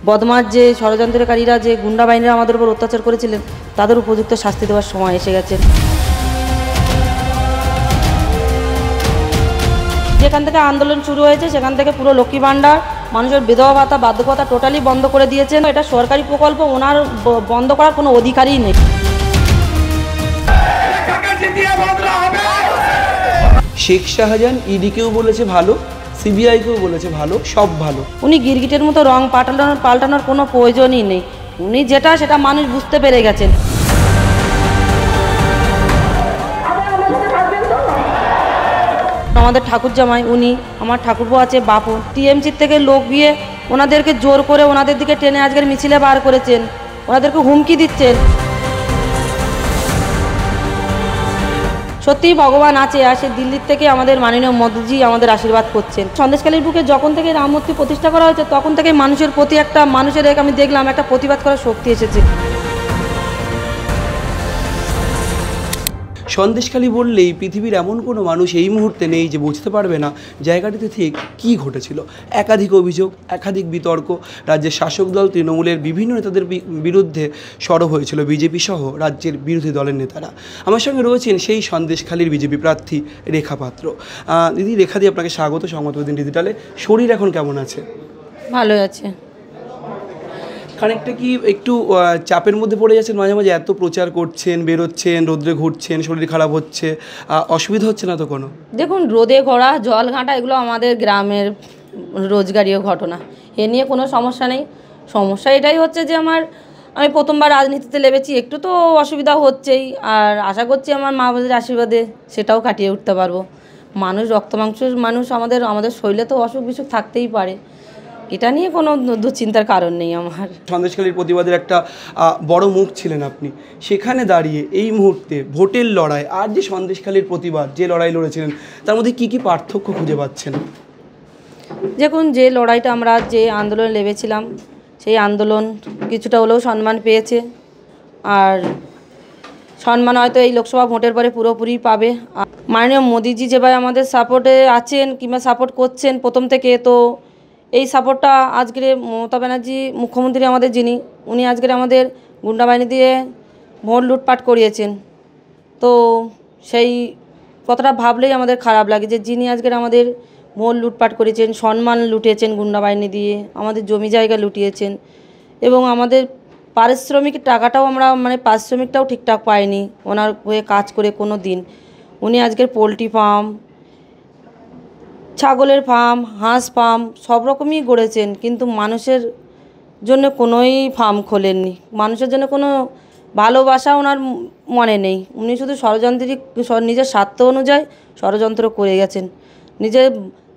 বদমাশ যে ষড়যন্ত্রকারীরা যে গুন্ডা বাহিনীরা আমাদের উপর অত্যাচার করেছিলেন তাদের উপযুক্ত শাস্তি দেওয়ার সময় এসে গেছে। যেখান থেকে আন্দোলন শুরু হয়েছে সেখান থেকে পুরো লক্ষ্মী ভাণ্ডার, মানুষের বিধবা ভাতা, বার্ধক্য টোটালি বন্ধ করে দিয়েছেন। এটা সরকারি প্রকল্প, ওনার বন্ধ করার কোনো অধিকারই নেই। শেখ শাহজাহান ইডিকেও বলেছে ভালো, সিবিআইকেও বলেছে ভালো, সব ভালো। উনি গিরগিটের মতো রং পাল্টানোর কোনো প্রয়োজনই নেই। উনি সেটা মানুষ বুঝতে পেরে গেছেন। আমাদের ঠাকুর জামাই, উনি আমার ঠাকুরপো আছে বাপু, টিএমসির থেকে লোক গিয়ে ওনাদেরকে জোর করে ওনাদের দিকে টেনে আজকের মিছিলে বার করেছেন, ওনাদেরকে হুমকি দিচ্ছেন। সত্যিই ভগবান আছে, আর সে দিল্লির থেকে আমাদের মাননীয় মোদিজি আমাদের আশীর্বাদ করছেন। সন্দেশখালীর বুকে যখন থেকে রাম মূর্তি প্রতিষ্ঠা করা হয়েছে তখন থেকে মানুষের প্রতি আমি দেখলাম একটা প্রতিবাদ করার শক্তি এসেছে। সন্দেশখালী বললেই পৃথিবীর এমন কোনো মানুষ এই মুহূর্তে নেই যে বুঝতে পারবে না জায়গাটিতে ঠিক কী ঘটেছিল। একাধিক অভিযোগ, একাধিক বিতর্ক, রাজ্যের শাসক দল তৃণমূলের বিভিন্ন নেতাদের বিরুদ্ধে সরব হয়েছিল বিজেপি সহ রাজ্যের বিরোধী দলের নেতারা। আমার সঙ্গে রয়েছেন সেই সন্দেশখালীর বিজেপি প্রার্থী রেখা পাত্র। দিদি, রেখা দিয়ে আপনাকে স্বাগত সংবাদ প্রতিদিন ডিজিটালে। শরীর এখন কেমন আছে? ভালো আছে। খানিকটা কি একটু চাপের মধ্যে পড়ে যাচ্ছেন? মাঝে মাঝে এত প্রচার করছেন, বেরোচ্ছেন, রোদ্রে ঘুরছেন, শরীর খারাপ হচ্ছে, অসুবিধা হচ্ছে না তো কোনো? দেখুন, রোদে ঘোরা, জল ঘাঁটা এগুলো আমাদের গ্রামের রোজগারীয় ঘটনা, এ নিয়ে কোনো সমস্যা নেই। সমস্যা এটাই হচ্ছে যে আমি প্রথমবার রাজনীতিতে লেগেছি, একটু তো অসুবিধা হচ্ছেই, আর আশা করছি আমার মা বাবার আশীর্বাদে সেটাও কাটিয়ে উঠতে পারবো। মানুষ রক্ত মাংসের মানুষ, আমাদের শরীরে তো অসুখ বিসুখ থাকতেই পারে, এটা নিয়ে কোনো দুশ্চিন্তার কারণ নেই আমার। সন্দেশখালীর প্রতিবাদের একটা বড় মুখ ছিলেন আপনি, সেখানে দাঁড়িয়ে এই মুহূর্তে ভোটের লড়াই আর যে সন্দেশখালীর প্রতিবাদ যে লড়াই লড়েছিলেন তার মধ্যে কী কী পার্থক্য খুঁজে পাচ্ছেন? দেখুন, যে লড়াইটা আমরা যে আন্দোলনে লেগেছিলাম সেই আন্দোলন কিছুটা হলেও সম্মান পেয়েছে, আর সম্মান হয়তো এই লোকসভা ভোটের পরে পুরোপুরি পাবে। মাননীয় মোদিজি যেভাবে আমাদের সাপোর্টে আছেন কিংবা সাপোর্ট করছেন প্রথম থেকে, তো এই সাপোর্টটা আজকের মমতা ব্যানার্জি মুখ্যমন্ত্রী আমাদের, উনি আজকের আমাদের গুন্ডা বাহিনী দিয়ে ভোট লুটপাট করিয়েছেন। তো সেই কথাটা ভাবলেই আমাদের খারাপ লাগে যে যিনি আজকের আমাদের ভোট লুটপাট করেছেন, সম্মান লুটিয়েছেন গুন্ডা বাহিনী দিয়ে, আমাদের জমি জায়গা লুটিয়েছেন, এবং আমাদের পারিশ্রমিকের টাকাটাও আমরা পারিশ্রমিকটাও ঠিকঠাক পাইনি ওনার হয়ে কাজ করে কোনো দিন। উনি আজকের পোলট্রি ফার্ম, ছাগলের ফার্ম, হাঁস ফার্ম সব রকমই গড়েছেন, কিন্তু মানুষের জন্য কোনোই ফার্ম খোলেননি। মানুষের জন্য কোনো ভালোবাসা ওনার মনে নেই। উনি শুধু নিজের স্বার্থ অনুযায়ী ষড়যন্ত্র করে গেছেন।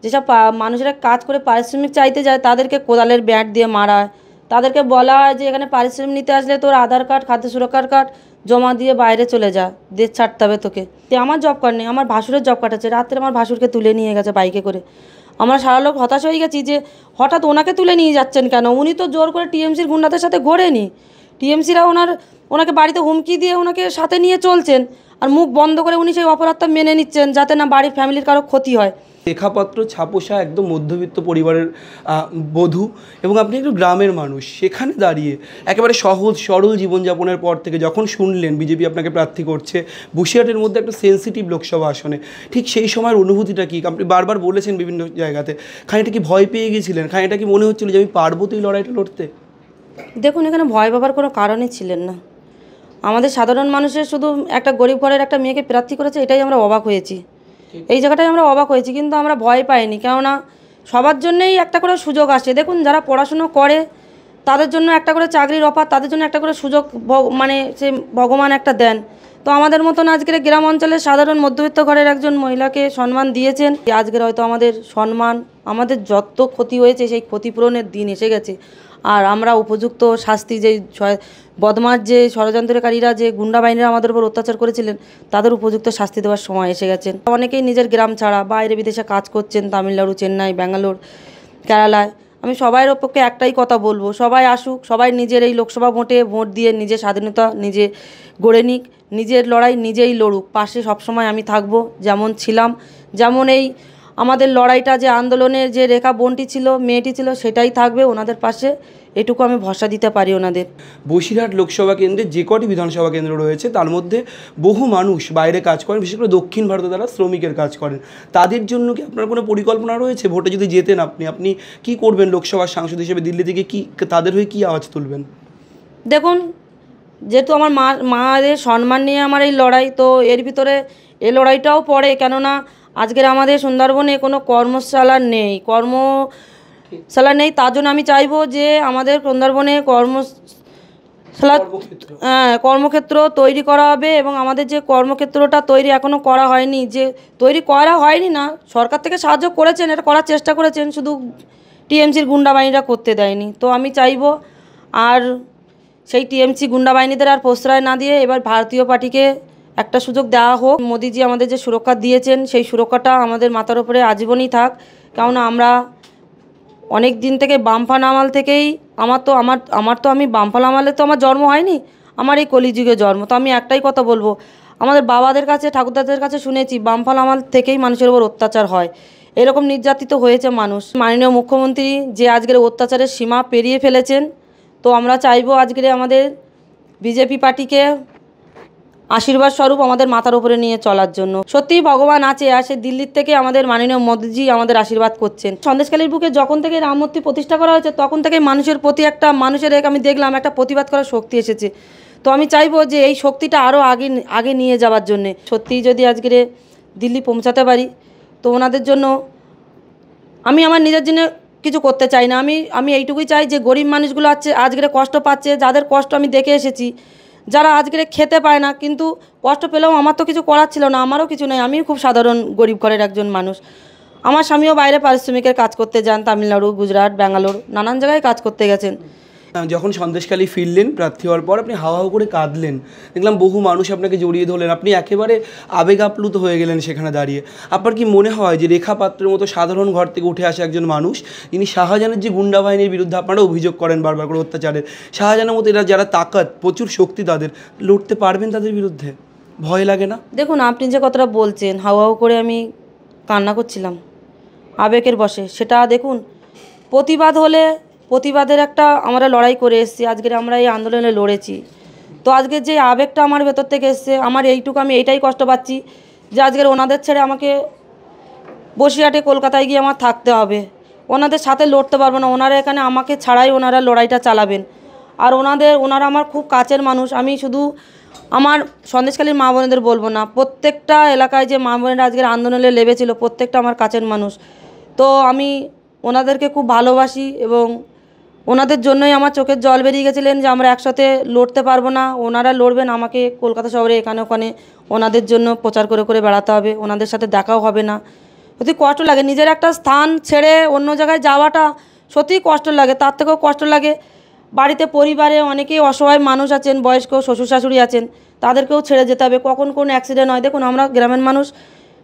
যেসব মানুষেরা কাজ করে পারিশ্রমিক চাইতে যায় তাদেরকে কোদালের ব্যাট দিয়ে মারা হয়, তাদেরকে বলা হয় যে এখানে পারিশ্রমিক নিতে আসলে তোর আধার কার্ড, খাদ্য সুরক্ষার কার্ড জমা দিয়ে বাইরে চলে যা, দেশ ছাড়তে হবে তোকে। আমার জব কার্ড নেই, আমার ভাসুরের জব কার্ড আছে। রাত্রে আমার ভাসুরকে তুলে নিয়ে গেছে বাইকে করে। আমরা সারা লোক হতাশ হয়ে গেছি যে হঠাৎ ওনাকে তুলে নিয়ে যাচ্ছেন কেন? উনি তো জোর করে টিএমসির গুন্ডাদের সাথে ঘোরেনি, টিএমসিরা ওনাকে বাড়িতে হুমকি দিয়ে ওনাকে সাথে নিয়ে চলছেন, আর মুখ বন্ধ করে উনি সেই অপরাধটা মেনে নিচ্ছেন যাতে না বাড়ির ফ্যামিলির কারো ক্ষতি হয়। রেখা পাত্র ছাপোষা একদম মধ্যবিত্ত পরিবারের বধূ, এবং আপনি একটু গ্রামের মানুষ, সেখানে দাঁড়িয়ে একেবারে সহজ সরল জীবনযাপনের পর থেকে যখন শুনলেন বিজেপি আপনাকে প্রার্থী করছে বসিরহাটের মধ্যে একটা সেন্সিটিভ লোকসভা আসনে, ঠিক সেই সময়ের অনুভূতিটা কী? আপনি বারবার বলেছেন বিভিন্ন জায়গাতে, খানিকটা কি ভয় পেয়ে গিয়েছিলেন? খানিকটা কি মনে হচ্ছিল যে আমি পারবো তো এই লড়াইটা লড়তে? দেখুন, এখানে ভয় পাবার কোনো কারণই ছিলেন না। আমাদের সাধারণ মানুষের শুধু একটা গরিব ঘরের একটা মেয়েকে প্রার্থী করেছে, এটাই আমরা অবাক হয়েছি। এই জায়গাটায় আমরা অবাক হয়েছি, কিন্তু আমরা ভয় পাইনি, কেননা সবার জন্যেই একটা করে সুযোগ আসে। দেখুন, যারা পড়াশুনো করে তাদের জন্য একটা করে চাকরির অফার, তাদের জন্য একটা করে সুযোগ সে ভগবান একটা দেন। তো আমাদের মতন আজকের গ্রাম অঞ্চলের সাধারণ মধ্যবিত্ত ঘরের একজন মহিলাকে সম্মান দিয়েছেন। আজকের হয়তো আমাদের সম্মান, আমাদের যত ক্ষতি হয়েছে সেই ক্ষতিপূরণের দিন এসে গেছে, আর আমরা উপযুক্ত শাস্তি, যে বদমাশ যে ষড়যন্ত্রকারীরা যে গুন্ডা বাহিনীরা আমাদের উপর অত্যাচার করেছিলেন তাদের উপযুক্ত শাস্তি দেওয়ার সময় এসে গেছেন। অনেকেই নিজের গ্রাম ছাড়া বাইরে বিদেশে কাজ করছেন, তামিলনাড়ু, চেন্নাই, ব্যাঙ্গালোর, কেরালায়। আমি সবাইয়ের পক্ষে একটাই কথা বলবো, সবাই আসুক, সবাই নিজের এই লোকসভা ভোটে ভোট দিয়ে নিজের স্বাধীনতা নিজে গড়ে নিক, নিজের লড়াই নিজেই লড়ুক। পাশে সবসময় আমি থাকবো, যেমন ছিলাম, যেমন এই আমাদের লড়াইটা যে আন্দোলনের যে রেখা বোনটি ছিল, মেয়েটি ছিল, সেটাই থাকবে ওনাদের পাশে, এটুকু আমি ভরসা দিতে পারি ওনাদের। বসিরহাট লোকসভা কেন্দ্রে যে কটি বিধানসভা কেন্দ্র রয়েছে তার মধ্যে বহু মানুষ বাইরে কাজ করেন, বিশেষ করে দক্ষিণ ভারতে তারা শ্রমিকের কাজ করেন। তাদের জন্য কি আপনার কোনো পরিকল্পনা রয়েছে? ভোটে যদি জেতেন আপনি কি করবেন লোকসভার সাংসদ হিসেবে? দিল্লি থেকে কি তাদের হয়ে কী আওয়াজ তুলবেন? দেখুন, যেহেতু আমার মায়ের সম্মান নিয়ে আমার এই লড়াই, তো এর ভিতরে এই লড়াইটাও পড়ে, কেননা আজকের আমাদের সুন্দরবনে কোনো কর্মশালা নেই, তার জন্য আমি চাইবো যে আমাদের সুন্দরবনে কর্মক্ষেত্র তৈরি করা হবে, এবং আমাদের যে কর্মক্ষেত্রটা তৈরি এখনও করা হয়নি, যে তৈরি করা হয়নি না, সরকার থেকে সাহায্য করেছেন, এটা করার চেষ্টা করেছেন, শুধু টিএমসির গুন্ডা বাহিনীরা করতে দেয়নি। তো আমি চাইবো আর সেই টিএমসি গুন্ডা বাহিনীদের আর প্রশ্রয় না দিয়ে এবার ভারতীয় পার্টিকে একটা সুযোগ দেওয়া হোক। মোদিজি আমাদের যে সুরক্ষা দিয়েছেন সেই সুরক্ষাটা আমাদের মাথার উপরে আজীবনই থাক, কেননা আমরা অনেক দিন থেকে বামফান আমল থেকেই আমি বামফান আমলে তো আমার জন্ম হয়নি, আমার এই কলিযুগে জন্ম। তো আমি একটাই কথা বলবো, আমাদের বাবাদের কাছে ঠাকুরদাদের কাছে শুনেছি বামফান আমল থেকেই মানুষের উপর অত্যাচার হয়, এরকম নির্যাতিত হয়েছে মানুষ। মাননীয় মুখ্যমন্ত্রী যে আজকের অত্যাচারের সীমা পেরিয়ে ফেলেছেন, তো আমরা চাইবো আজকের আমাদের বিজেপি পার্টিকে আশীর্বাদ স্বরূপ আমাদের মাথার উপরে নিয়ে চলার জন্য। সত্যিই ভগবান আছে, আর সে দিল্লির থেকে আমাদের মাননীয় মোদিজি আমাদের আশীর্বাদ করছেন। সন্দেশখালীর বুকে যখন থেকে রাম মূর্তি প্রতিষ্ঠা করা হয়েছে তখন থেকেই মানুষের প্রতি আমি দেখলাম একটা প্রতিবাদ করার শক্তি এসেছে। তো আমি চাইবো যে এই শক্তিটা আরও আগে নিয়ে যাওয়ার জন্যে। সত্যিই যদি আজকের দিল্লি পৌঁছাতে পারি, তো ওনাদের জন্য আমি আমার নিজের জন্য কিছু করতে চাই না। আমি এইটুকুই চাই যে গরিব মানুষগুলো আজকের কষ্ট পাচ্ছে, যাদের কষ্ট আমি দেখে এসেছি, যারা আজকের খেতে পায় না, কিন্তু কষ্ট পেলেও আমার তো কিছু করার ছিল না, আমারও কিছু নেই, আমিও খুব সাধারণ গরিব ঘরের একজন মানুষ। আমার স্বামীও বাইরে পারিশ্রমিকের কাজ করতে যান, তামিলনাড়ু, গুজরাট, ব্যাঙ্গালোর, নানান জায়গায় কাজ করতে গেছেন। যখন সন্দেশখালী ফিরলেন প্রার্থী হওয়ার পর, আপনি হাওয়া করে কাঁদলেন, দেখলাম বহু মানুষ আপনাকে জড়িয়ে ধরলেন, আপনি একেবারে আবেগ আপ্লুত হয়ে গেলেন সেখানে দাঁড়িয়ে। আপনার কি মনে হয় যে রেখা পাত্রের মতো সাধারণ ঘর থেকে উঠে আসা একজন মানুষ, যিনি শাহজাহানের যে গুন্ডা বাহিনীর বিরুদ্ধে আপনারা অভিযোগ করেন বারবার করে অত্যাচারের, শাহজাহানের মতো এরা যারা তাকাত, প্রচুর শক্তি তাদের, লড়তে পারবেন তাদের বিরুদ্ধে? ভয় লাগে না? দেখুন, আপনি যে কথাটা বলছেন, হাওয়া করে আমি কান্না করছিলাম আবেগের বশে, সেটা দেখুন, প্রতিবাদের একটা আমরা লড়াই করে এসেছি, আজকের আমরা এই আন্দোলনে লড়েছি। তো আজকের যে আবেগটা আমার ভেতর থেকে এসছে, আমার আমি এইটাই কষ্ট পাচ্ছি যে আজকের ওনাদের ছেড়ে আমাকে বসিরহাটে কলকাতায় গিয়ে আমার থাকতে হবে, ওনাদের সাথে লড়তে পারবো না। ওনারা এখানে আমাকে ছাড়াই ওনারা লড়াইটা চালাবেন, আর ওনারা আমার খুব কাছের মানুষ। আমি শুধু আমার সন্দেশখালীর মা বোনেদের বলবো না, প্রত্যেকটা এলাকায় যে মা বোনেরা আজকের আন্দোলনে লেগেছিল প্রত্যেকটা আমার কাছের মানুষ। তো আমি ওনাদেরকে খুব ভালোবাসি, এবং ওনাদের জন্যই আমার চোখের জল বেরিয়ে গেছিলেন যে আমরা একসাথে লড়তে পারবো না, ওনারা লড়বেন, আমাকে কলকাতা শহরে এখানে ওখানে ওনাদের জন্য প্রচার করে করে বেড়াতে হবে, ওনাদের সাথে দেখাও হবে না। সত্যি কষ্ট লাগে, নিজের একটা স্থান ছেড়ে অন্য জায়গায় যাওয়াটা সত্যিই কষ্ট লাগে। তার থেকেও কষ্ট লাগে বাড়িতে পরিবারে অনেকেই অসহায় মানুষ আছেন, বয়স্ক শ্বশুর শাশুড়ি আছেন, তাদেরকেও ছেড়ে যেতে হবে, কখন কোন অ্যাক্সিডেন্ট হয়। দেখুন, আমরা গ্রামের মানুষ,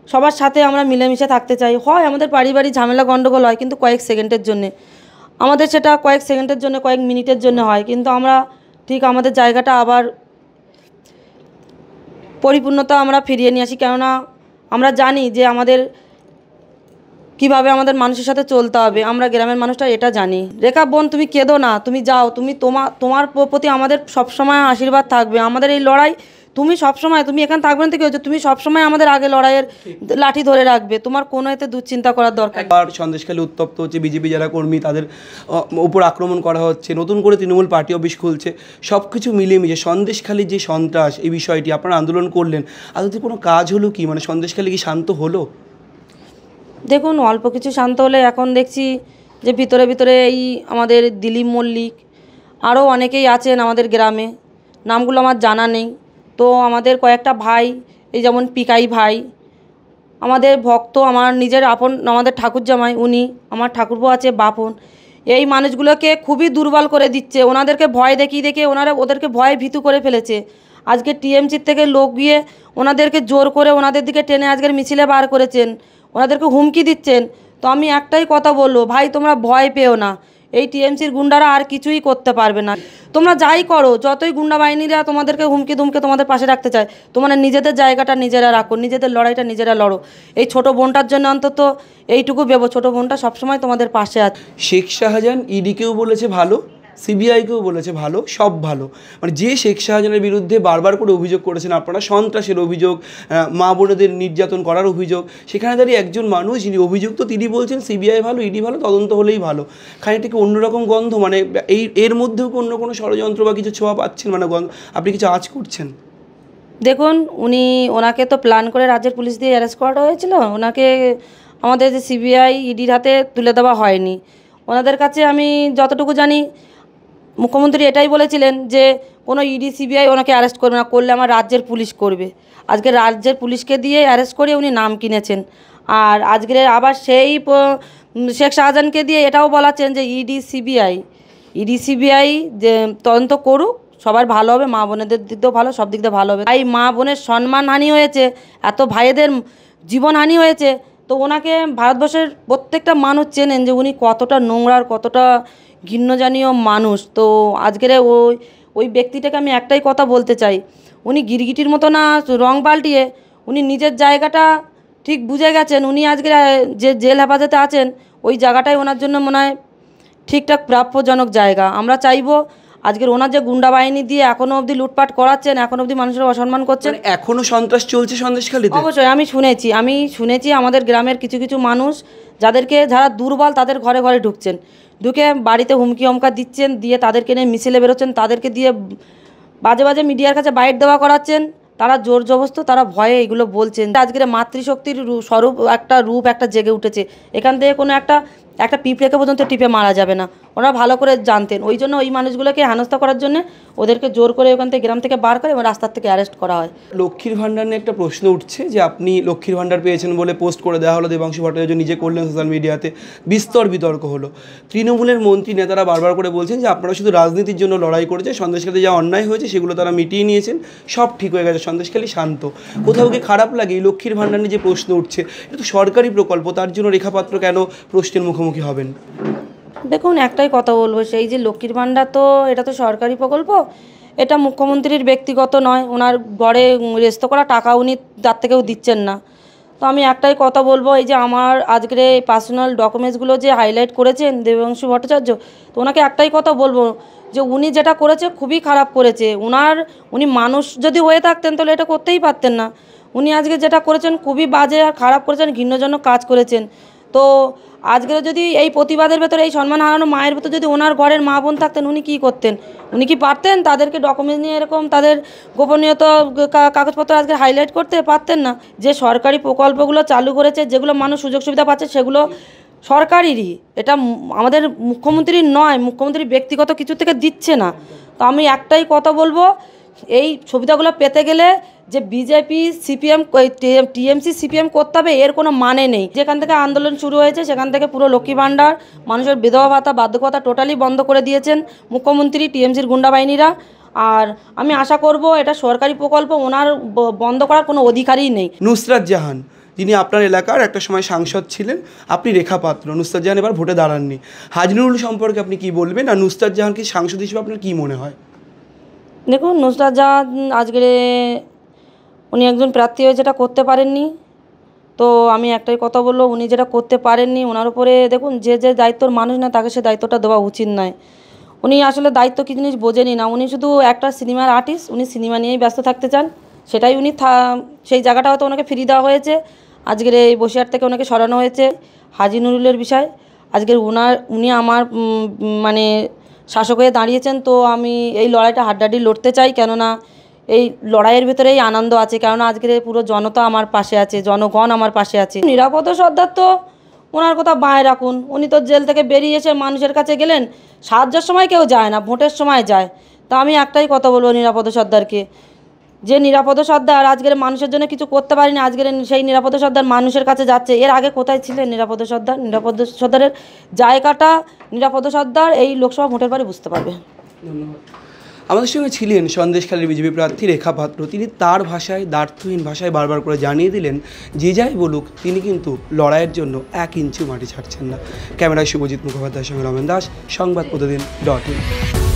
সবার সাথে আমরা মিলেমিশে থাকতে চাই, হয় আমাদের পারিবারিক ঝামেলা গণ্ডগোল হয়, কিন্তু কয়েক সেকেন্ডের জন্যে, আমাদের সেটা কয়েক সেকেন্ডের জন্য, কয়েক মিনিটের জন্য হয়, কিন্তু আমরা ঠিক আমাদের জায়গাটা আবার পরিপূর্ণতা আমরা ফিরিয়ে নিয়ে আসি, কেননা আমরা জানি যে কিভাবে আমাদের মানুষের সাথে চলতে হবে, আমরা গ্রামের মানুষটা এটা জানি। রেখা বোন, তুমি কেঁদো না, তুমি যাও, তোমার প্রতি আমাদের সবসময় আশীর্বাদ থাকবে। আমাদের এই লড়াই তুমি সবসময়, তুমি এখানে থাকবে না থেকে হচ্ছে, তুমি সবসময় আমাদের আগে লড়াইয়ের লাঠি ধরে রাখবে, তোমার কোনো এতে দুশ্চিন্তা করার দরকার। আর সন্দেশখালী উত্তপ্ত হচ্ছে, বিজেপি যারা কর্মী তাদের উপর আক্রমণ করা হচ্ছে, নতুন করে তৃণমূল পার্টি অফিস খুলছে, সব কিছু মিলেমিশে সন্দেশখালীর যে সন্ত্রাস, এই বিষয়টি আপনারা আন্দোলন করলেন, আদতে কোনো কাজ হলো কি? মানে সন্দেশখালী কি শান্ত হলো? দেখুন, অল্প কিছু শান্ত হলে এখন দেখছি যে ভিতরে এই আমাদের দিলীপ মল্লিক, আরও অনেকেই আছেন আমাদের গ্রামে, নামগুলো আমার জানা নেই। তো আমাদের কয়েকটা ভাই, এই যেমন পিকাই ভাই, আমাদের ভক্ত, আমার নিজের আপন, আমাদের ঠাকুর জামাই, উনি আমার ঠাকুরপো আছে বাপন, এই মানুষগুলোকে খুবই দুর্বল করে দিচ্ছে, ওনাদেরকে ভয় দেখিয়ে ওদেরকে ভয়ে ভীতু করে ফেলেছে। আজকে টিএমসির থেকে লোক গিয়ে ওনাদেরকে জোর করে ওনাদের দিকে টেনে আজকের মিছিলে বার করেছেন, ওনাদেরকে হুমকি দিচ্ছেন। তো আমি একটাই কথা বলবো, ভাই তোমরা ভয় পেও না, এই টিএমসির গুন্ডারা আর কিছুই করতে পারবে না। তোমরা যাই করো, যতই গুন্ডা বাহিনীরা তোমাদেরকে হুমকি দুমকে তোমাদের পাশে রাখতে চায়, তোমরা নিজেদের জায়গাটা নিজেরা রাখো, নিজেদের লড়াইটা নিজেরা লড়ো। এই ছোট বোনটার জন্য অন্তত এইটুকু ভেবো, ছোট বোনটা সবসময় তোমাদের পাশে আছে। শেখ শাহজাহান ইডিকেও বলেছে ভালো, সিবিআইকেও বলেছে ভালো, সব ভালো। মানে যে শেখ শাহজাহানের বিরুদ্ধে বারবার করে অভিযোগ করেছেন আপনারা, সন্ত্রাসের অভিযোগ, মা বোনেদের নির্যাতন করার অভিযোগ, সেখানে দাঁড়িয়ে একজন মানুষ যিনি অভিযুক্ত তিনি বলছেন সিবিআই ভালো, ইডি ভালো, তদন্ত হলেই ভালো। খানিকটা কি অন্যরকম গন্ধ? মানে এর মধ্যেও কি অন্য কোনো ষড়যন্ত্র বা কিছু ছোঁয়া পাচ্ছেন? মানে আপনি কিছু আঁচ করছেন? দেখুন, ওনাকে তো প্ল্যান করে রাজ্যের পুলিশ দিয়ে অ্যারেস্ট করা হয়েছিল। ওনাকে আমাদের যে সিবিআই ইডির হাতে তুলে দেওয়া হয়নি। ওনাদের কাছে আমি যতটুকু জানি মুখ্যমন্ত্রী এটাই বলেছিলেন যে কোনো ইডি সিবিআই ওনাকে অ্যারেস্ট করবে না, করলে আমার রাজ্যের পুলিশ করবে। আজকে রাজ্যের পুলিশকে দিয়ে অ্যারেস্ট করে উনি নাম কিনেছেন। আর আজকে আবার সেই শেখ শাহজাহানকে দিয়ে এটাও বলাচ্ছেন যে ইডি সিবিআই যে তদন্ত করুক, সবার ভালো হবে, মা বোনেদের দিক দিয়েও ভালো, সব দিক দিয়ে ভালো হবে। তাই মা বোনের সম্মানহানি হয়েছে, এত ভাইদের জীবনহানি হয়েছে। তো ওনাকে ভারতবর্ষের প্রত্যেকটা মানুষ চেনেন যে উনি কতটা নোংরার, কতটা ঘৃণ্যজানীয় মানুষ। তো আজকের ওই ব্যক্তিটাকে আমি একটাই কথা বলতে চাই, উনি গিরগিটির মতো না রং পাল্টিয়ে উনি নিজের জায়গাটা ঠিক বুঝে গেছেন। উনি আজকে যে জেল হেফাজতে আছেন ওই জায়গাটাই ওনার জন্য মনে হয় ঠিকঠাক প্রাপ্যজনক জায়গা। আমরা চাইবো আজকের ওনার যে গুন্ডা বাহিনী দিয়ে এখনও অবধি লুটপাট করাচ্ছেন, এখনও অবধি মানুষের অসম্মান করছেন। এখনও সন্ত্রাস চলছে সন্দেশখালীতে? অবশ্যই আমি শুনেছি আমাদের গ্রামের কিছু মানুষ যারা দুর্বল তাদের ঘরে ঘরে ঢুকে বাড়িতে হুমকি হমকা দিচ্ছেন, দিয়ে তাদেরকে নিয়ে মিছিলে বেরোচ্ছেন, তাদেরকে দিয়ে বাজে বাজে মিডিয়ার কাছে বাইট দেওয়া করাচ্ছেন। তারা জোর জবস্ত, তারা ভয়ে এগুলো বলছেন। আজকের মাতৃশক্তির স্বরূপ একটা জেগে উঠেছে। এখান থেকে কোনো একটা পিঁপড়েকে পর্যন্ত টিপে মারা যাবে না, ওরা ভালো করে জানতেন। ওই জন্য ওই মানুষগুলোকে হেনস্থা করার জন্য ওদেরকে জোর করে ওখান থেকে গ্রাম থেকে বার করে এবং রাস্তার থেকে অ্যারেস্ট করা হয়। লক্ষ্মীর ভাণ্ডার নিয়ে একটা প্রশ্ন উঠছে যে আপনি লক্ষ্মীর ভাণ্ডার পেয়েছেন বলে পোস্ট করে দেওয়া হলো, দেবাংশু ভট্টাচার্য নিজে করলেন সোশ্যাল মিডিয়াতে, বিস্তর বিতর্ক হলো। তৃণমূলের মন্ত্রী নেতারা বারবার করে বলছেন যে আপনারা শুধু রাজনীতির জন্য লড়াই করেছে, সন্দেশখালী যা অন্যায় হয়েছে সেগুলো তারা মিটিয়ে নিয়েছেন, সব ঠিক হয়ে গেছে, সন্দেশখালী শান্ত। কোথাও কি খারাপ লাগে এই লক্ষ্মীর ভাণ্ডার নিয়ে যে প্রশ্ন উঠছে? এটা তো সরকারি প্রকল্প, তার জন্য রেখাপাত্র কেন প্রশ্নের মুখোমুখি হবেন? দেখুন, একটাই কথা বলবো, সেই যে লক্ষ্মীর ভাণ্ডার, তো এটা তো সরকারি প্রকল্প, এটা মুখ্যমন্ত্রীর ব্যক্তিগত নয়। ওনার গড়ে রেস্ত করা টাকা উনি তার থেকেও দিচ্ছেন না। তো আমি একটাই কথা বলবো, এই যে আমার আজকের এই পার্সোনাল ডকুমেন্টসগুলো যে হাইলাইট করেছেন দেবাংশু ভট্টাচার্য, তো ওনাকে একটাই কথা বলবো যে উনি যেটা করেছে খুবই খারাপ করেছে। উনি মানুষ যদি হয়ে থাকতেন তাহলে এটা করতেই পারতেন না। উনি আজকে যেটা করেছেন খুবই বাজে আর খারাপ করেছেন, ঘৃণ্যজনক কাজ করেছেন। তো আজকে যদি এই প্রতিবাদের ভেতরে, এই সম্মান হারানো মায়ের ভেতর যদি ওনার ঘরের মা বোন থাকতেন, উনি কী করতেন? উনি কি পারতেন তাদেরকে ডকুমেন্টস নিয়ে এরকম তাদের গোপনীয়তা কাগজপত্র আজকে হাইলাইট করতে পারতেন না? যে সরকারি প্রকল্পগুলো চালু করেছে, যেগুলো মানুষ সুযোগ সুবিধা পাচ্ছে, সেগুলো সরকারেরই, এটা আমাদের মুখ্যমন্ত্রীর নয়। মুখ্যমন্ত্রী ব্যক্তিগত কিছু থেকে দিচ্ছে না। তো আমি একটাই কথা বলবো, এই সুবিধাগুলো পেতে গেলে যে বিজেপি সিপিএম টিএমসি সিপিএম করতে হবে এর কোনো মানে নেই। যেখান থেকে আন্দোলন শুরু হয়েছে সেখান থেকে পুরো লক্ষ্মী ভাণ্ডার, মানুষের বিধবা ভাতা, বার্ধক্য ভাতা টোটালি বন্ধ করে দিয়েছেন মুখ্যমন্ত্রী, টিএমসির গুন্ডা বাহিনীরা। আর আমি আশা করব এটা সরকারি প্রকল্প, ওনার বন্ধ করার কোনো অধিকারই নেই। নুসরাত জাহান, যিনি আপনার এলাকার একটা সময় সাংসদ ছিলেন, আপনি রেখাপাত্র, নুসরাত জাহান এবার ভোটে দাঁড়াননি। হাজি নুরুল সম্পর্কে আপনি কি বলবেন? আর নুসরাত জাহানকে সাংসদ হিসেবে আপনার কী মনে হয়? দেখুন, নুসরাত জাহান আজকে উনি একজন প্রার্থী হয়ে যেটা করতে পারেননি। তো আমি একটাই কথা বলবো, উনি যেটা করতে পারেননি ওনার উপরে দেখুন, যে দায়িত্বর মানুষ না তাকে সে দায়িত্বটা দেওয়া উচিত নয়। উনি আসলে দায়িত্ব কী জিনিস বোঝেনি না। উনি শুধু একটা সিনেমার আর্টিস্ট, উনি সিনেমা নিয়েই ব্যস্ত থাকতে চান। সেটাই উনি সেই জায়গাটা হয়তো ওনাকে ফিরিয়ে দেওয়া হয়েছে। আজকের এই বসিরহাট থেকে ওনাকে সরানো হয়েছে। হাজি নুরুলের বিষয় আজকের উনি আমার মানে শাসক হয়ে দাঁড়িয়েছেন। তো আমি এই লড়াইটা হাড্ডাহাড্ডি লড়তে চাই, কেননা এই লড়াইয়ের ভেতরেই আনন্দ আছে। কেননা আজকের পুরো জনতা আমার পাশে আছে, জনগণ আমার পাশে আছে। নিরাপদ সর্দার তো ওনার কথা বাঁয় রাখুন। উনি তো জেল থেকে বেরিয়ে এসে মানুষের কাছে গেলেন, সাহায্যের সময় কেউ যায় না, ভোটের সময় যায়। তা আমি একটাই কথা বলবো নিরাপদ সর্দারকে, যে নিরাপদ সর্দার আজকের মানুষের জন্য কিছু করতে পারিনি, আজকের সেই নিরাপদ সর্দার মানুষের কাছে যাচ্ছে। এর আগে কোথায় ছিলেন নিরাপদ সর্দার? নিরাপদ সর্দারের জায়গাটা নিরাপদ সর্দার এই লোকসভা ভোটের পরে বুঝতে পারবে। ধন্যবাদ। আমাদের সঙ্গে ছিলেন সন্দেশখালীর বিজেপি প্রার্থী রেখাপাত্র। তিনি তার ভাষায়, দ্ব্যর্থহীন ভাষায় বারবার করে জানিয়ে দিলেন যে যাই বলুক তিনি কিন্তু লড়াইয়ের জন্য 1 ইঞ্চি মাটি ছাড়ছেন না। ক্যামেরায় শুভজিৎ মুখোপাধ্যায়ের সঙ্গে রমেন দাস, সংবাদ প্রতিদিন .in।